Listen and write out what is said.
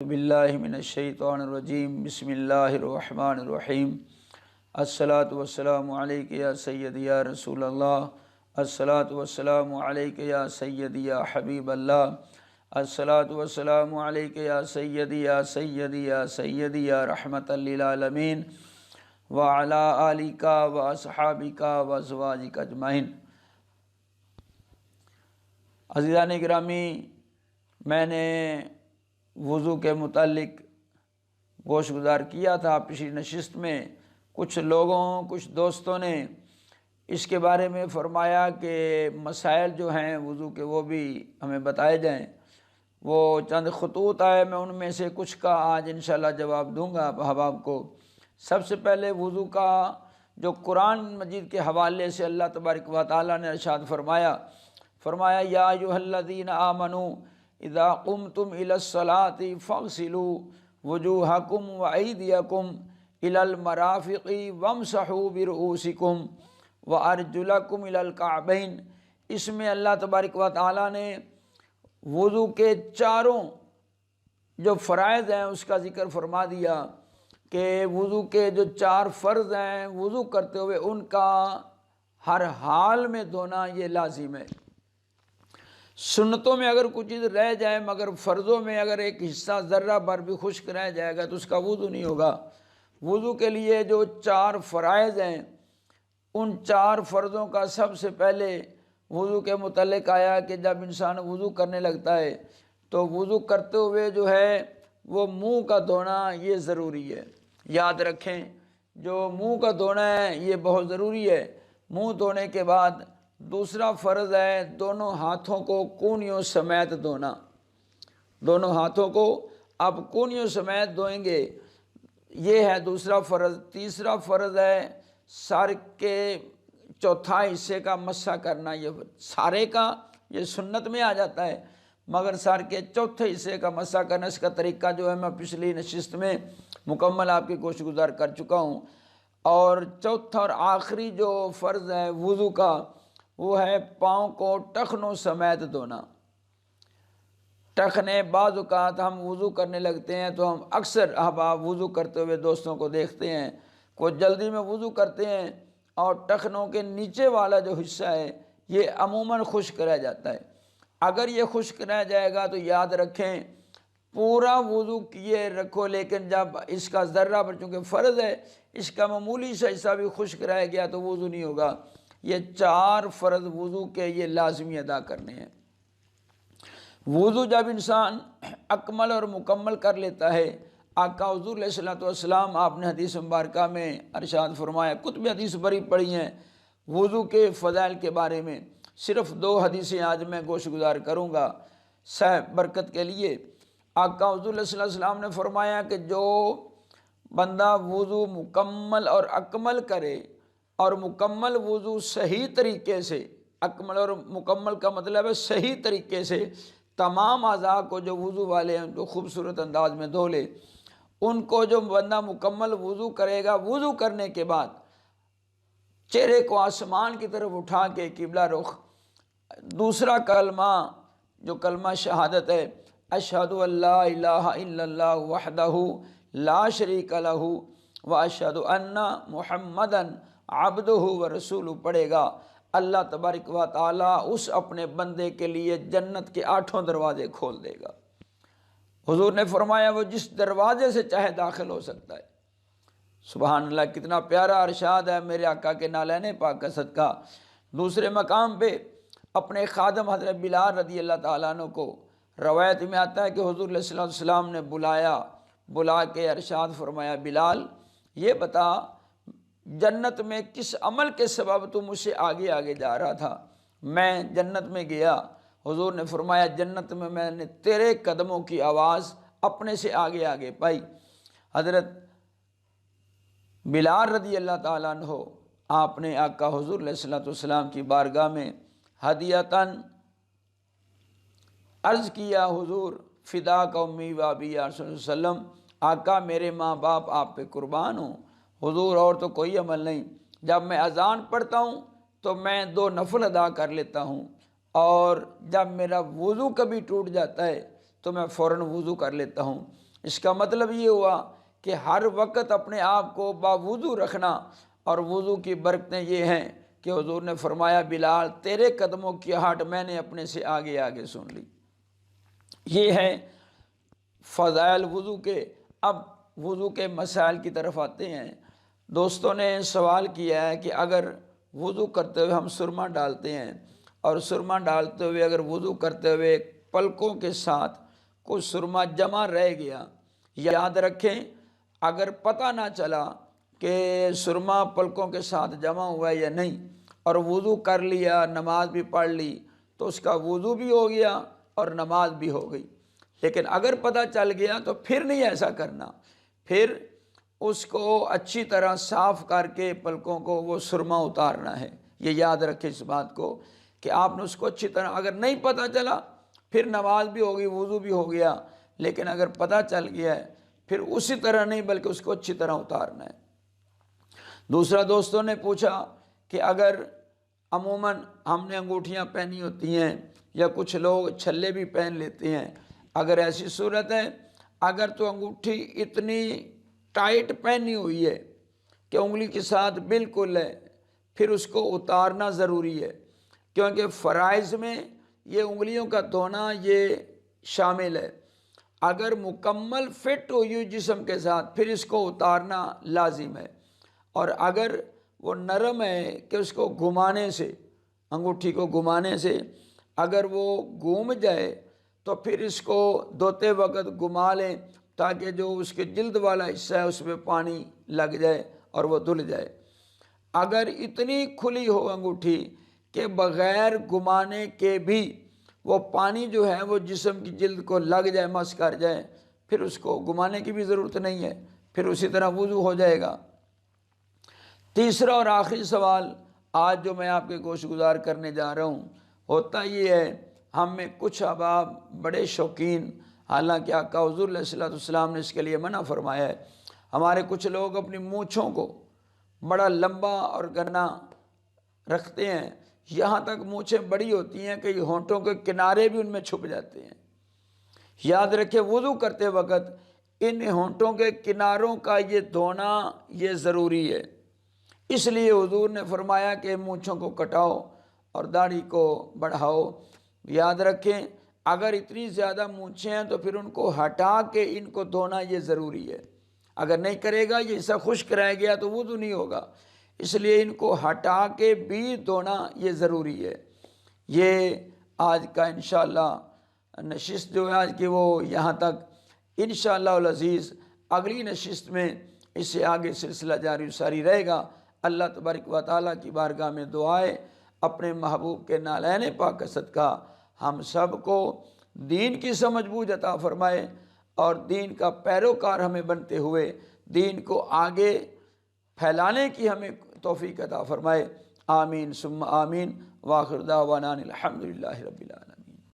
باللہ من الشیطان الرجیم بسم اللہ الرحمن الرحیم الصلاۃ والسلام علیک یا سیدی یا رسول اللہ الصلاۃ والسلام علیک یا سیدی یا حبیب اللہ الصلاۃ والسلام علیک یا سیدی یا سیدی یا سیدی یا رحمۃ للعالمین وعلی آلک واصحابک وازواجک اجمعین۔ عزیزان گرامی، میں نے وضو کے متعلق گوش گزار کیا تھا پچھلی نشست میں۔ کچھ دوستوں نے اس کے بارے میں فرمایا کہ مسائل جو ہیں وضو کے وہ بھی ہمیں بتائے جائیں۔ وہ چند خطوط آئے، میں ان میں سے کچھ کا آج انشاءاللہ جواب دوں گا احباب کو۔ سب سے پہلے وضو کا جو قرآن مجید کے حوالے سے اللہ تبارک و تعالیٰ نے ارشاد فرمایا یا ایھا الذین آمنوا اذا قمتم الى الصلاة فاغسلوا وجوہکم وایدیکم الى المرافق وامسحوا برؤوسکم وارجلکم الى الکعبین۔ اس میں اللہ تبارک و تعالیٰ نے وضو کے چاروں جو فرائض ہیں اس کا ذکر فرما دیا کہ وضو کے جو چار فرض ہیں وضو کرتے ہوئے ان کا ہر حال میں دھونا یہ لازم ہے۔ سنتوں میں اگر کچھ چیز رہ جائے مگر فرضوں میں اگر ایک حصہ ذرہ بھر بھی خشک رہ جائے گا تو اس کا وضو نہیں ہوگا۔ وضو کے لیے جو چار فرائض ہیں ان چار فرضوں کا سب سے پہلے وضو کے متعلق آیا کہ جب انسان وضو کرنے لگتا ہے تو وضو کرتے ہوئے جو ہے وہ منہ کا دھونا یہ ضروری ہے۔ یاد رکھیں، جو منہ کا دھونا ہے یہ بہت ضروری ہے۔ منہ دھونے کے بعد دوسرا فرض ہے دونوں ہاتھوں کو کونیوں سمیت دھونا۔ دونوں ہاتھوں کو آپ کونیوں سمیت دھوئیں گے، یہ ہے دوسرا فرض۔ تیسرا فرض ہے سر کے چوتھائی حصے کا مسح کرنا۔ یہ سارے کا یہ سنت میں آ جاتا ہے مگر سر کے چوتھے حصے کا مسح کرنا، اس کا طریقہ جو ہے میں پچھلی نشست میں مکمل آپ کی گوش گزار کر چکا ہوں۔ اور چوتھا اور آخری جو فرض ہے وضو کا وہ ہے پاؤں کو ٹخنوں سمیت دھونا۔ ٹخنے بعض اوقات ہم وضو کرنے لگتے ہیں تو ہم اکثر احباب وضو کرتے ہوئے دوستوں کو دیکھتے ہیں، کوئی جلدی میں وضو کرتے ہیں اور ٹخنوں کے نیچے والا جو حصہ ہے یہ عموماً خشک رہ جاتا ہے۔ اگر یہ خشک رہ جائے گا تو یاد رکھیں پورا وضو کیے رکھو، لیکن جب اس کا ذرہ پر چونکہ فرض ہے اس کا معمولی سا حصہ بھی خشک رہ گیا تو وضو نہیں ہوگا۔ یہ چار فرض وضو کے یہ لازمی ادا کرنے ہیں۔ وضو جب انسان اکمل اور مکمل کر لیتا ہے، آقا حضور علیہ الصلوۃ والسلام آپ نے حدیث مبارکہ میں ارشاد فرمایا، کتب حدیث بڑی پڑھی ہیں وضو کے فضائل کے بارے میں، صرف 2 حدیثیں آج میں گوش گزار کروں گا صاحب برکت کے لیے۔ آقا حضور علیہ الصلوۃ والسلام نے فرمایا کہ جو بندہ وضو مکمل اور اکمل کرے، اور مکمل وضو صحیح طریقے سے، اکمل اور مکمل کا مطلب ہے صحیح طریقے سے تمام اعضاء کو جو وضو والے ہیں ان کو خوبصورت انداز میں دھو لے، ان کو جو بندہ مکمل وضو کرے گا، وضو کرنے کے بعد چہرے کو آسمان کی طرف اٹھا کے قبلہ رخ، دوسرا کلمہ جو کلمہ شہادت ہے، اشہد ان لا الہ الا اللہ وحدہ لا شریک لہ واشہد ان محمدا عبدہ و رسولہ پڑھے گا، اللہ تبارک و تعالیٰ اس اپنے بندے کے لیے جنت کے 8 دروازے کھول دے گا۔ حضور نے فرمایا وہ جس دروازے سے چاہے داخل ہو سکتا ہے۔ سبحان اللہ، کتنا پیارا ارشاد ہے میرے آقا کے نالین پاک کا صدقہ۔ دوسرے مقام پہ اپنے خادم حضرت بلال رضی اللہ تعالیٰ عنہ کو روایت میں آتا ہے کہ حضور علیہ الصلوۃ والسلام نے بلا کے ارشاد فرمایا، بلال یہ بتا جنت میں کس عمل کے سبب تو مجھ سے آگے آگے جا رہا تھا؟ میں جنت میں گیا، حضور نے فرمایا جنت میں نے تیرے قدموں کی آواز اپنے سے آگے آگے پائی۔ حضرت بلال رضی اللہ تعالیٰ عنہ آپ نے آقا حضور علیہ الصلوۃ والسلام کی بارگاہ میں ہدیۃً عرض کیا، حضور فداک امی و ابی یا رسول اللہ صلی اللہ علیہ وسلم، آقا میرے ماں باپ آپ پہ قربان ہوں حضور، اور تو کوئی عمل نہیں۔ جب میں اذان پڑھتا ہوں تو میں 2 نفل ادا کر لیتا ہوں، اور جب میرا وضو کبھی ٹوٹ جاتا ہے تو میں فوراً وضو کر لیتا ہوں۔ اس کا مطلب یہ ہوا کہ ہر وقت اپنے آپ کو باوضو رکھنا، اور وضو کی برکتیں یہ ہیں کہ حضور نے فرمایا بلال تیرے قدموں کی آہٹ میں نے اپنے سے آگے آگے سن لی۔ یہ ہے فضائل وضو کے۔ اب وضو کے مسائل کی طرف آتے ہیں۔ دوستوں نے سوال کیا ہے کہ اگر وضو کرتے ہوئے ہم سرما ڈالتے ہیں، اور سرما ڈالتے ہوئے اگر وضو کرتے ہوئے پلکوں کے ساتھ کچھ سرما جمع رہ گیا، یاد رکھیں اگر پتہ نہ چلا کہ سرما پلکوں کے ساتھ جمع ہوا ہے یا نہیں، اور وضو کر لیا، نماز بھی پڑھ لی، تو اس کا وضو بھی ہو گیا اور نماز بھی ہو گئی۔ لیکن اگر پتہ چل گیا تو پھر نہیں ایسا کرنا، پھر اس کو اچھی طرح صاف کر کے پلکوں کو وہ سرما اتارنا ہے۔ یہ یاد رکھیں اس بات کو کہ آپ نے اس کو اچھی طرح، اگر نہیں پتہ چلا پھر نماز بھی ہوگی، وضو بھی ہو گیا، لیکن اگر پتہ چل گیا ہے پھر اسی طرح نہیں بلکہ اس کو اچھی طرح اتارنا ہے۔ دوسرا دوستوں نے پوچھا کہ اگر عموماً ہم نے انگوٹھیاں پہنی ہوتی ہیں یا کچھ لوگ چھلے بھی پہن لیتے ہیں، اگر ایسی صورت ہے اگر تو انگوٹھی اتنی ٹائٹ پہنی ہوئی ہے کہ انگلی کے ساتھ بالکل ہے، پھر اس کو اتارنا ضروری ہے، کیونکہ فرائض میں یہ انگلیوں کا دھونا یہ شامل ہے۔ اگر مکمل فٹ ہوئی جسم کے ساتھ پھر اس کو اتارنا لازم ہے، اور اگر وہ نرم ہے کہ اس کو گھمانے سے، انگوٹھی کو گھمانے سے اگر وہ گھوم جائے تو پھر اس کو دھوتے وقت گھما لیں تاکہ جو اس کے جلد والا حصہ ہے اس میں پانی لگ جائے اور وہ دھل جائے۔ اگر اتنی کھلی ہو انگوٹھی کہ بغیر گھمانے کے بھی وہ پانی جو ہے وہ جسم کی جلد کو لگ جائے، مس کر جائے، پھر اس کو گھمانے کی بھی ضرورت نہیں ہے، پھر اسی طرح وضو ہو جائے گا۔ تیسرا اور آخری سوال آج جو میں آپ کے گوش گزار کرنے جا رہا ہوں، ہوتا یہ ہے ہم میں کچھ احباب بڑے شوقین، حالانکہ آقا حضور علیہ الصلوۃ والسلام نے اس کے لیے منع فرمایا ہے، ہمارے کچھ لوگ اپنی مونچھوں کو بڑا لمبا اور گنا رکھتے ہیں، یہاں تک مونچھیں بڑی ہوتی ہیں کہ یہ ہونٹوں کے کنارے بھی ان میں چھپ جاتے ہیں۔ یاد رکھیں وضو کرتے وقت ان ہونٹوں کے کناروں کا یہ دھونا یہ ضروری ہے، اس لیے حضور نے فرمایا کہ مونچھوں کو کٹاؤ اور داڑھی کو بڑھاؤ۔ یاد رکھیں اگر اتنی زیادہ مونچھیں ہیں تو پھر ان کو ہٹا کے ان کو دھونا یہ ضروری ہے، اگر نہیں کرے گا یہ حصہ خشک رہ گیا تو وضو نہیں ہوگا، اس لیے ان کو ہٹا کے بھی دھونا یہ ضروری ہے۔ یہ آج کا انشاءاللہ نشست جو ہے آج کی وہ یہاں تک، انشاءاللہ العزیز اگلی نشست میں اس سے آگے سلسلہ جاری ساری رہے گا۔ اللہ تبارک و تعالیٰ کی بارگاہ میں دعائے اپنے محبوب کے نالین پاک کا صدقہ ہم سب کو دین کی سمجھ بوجھ عطا فرمائے، اور دین کا پیروکار ہمیں بنتے ہوئے دین کو آگے پھیلانے کی ہمیں توفیق عطا فرمائے۔ آمین ثم آمین، وآخر دعوانا الحمدللہ رب العالمین۔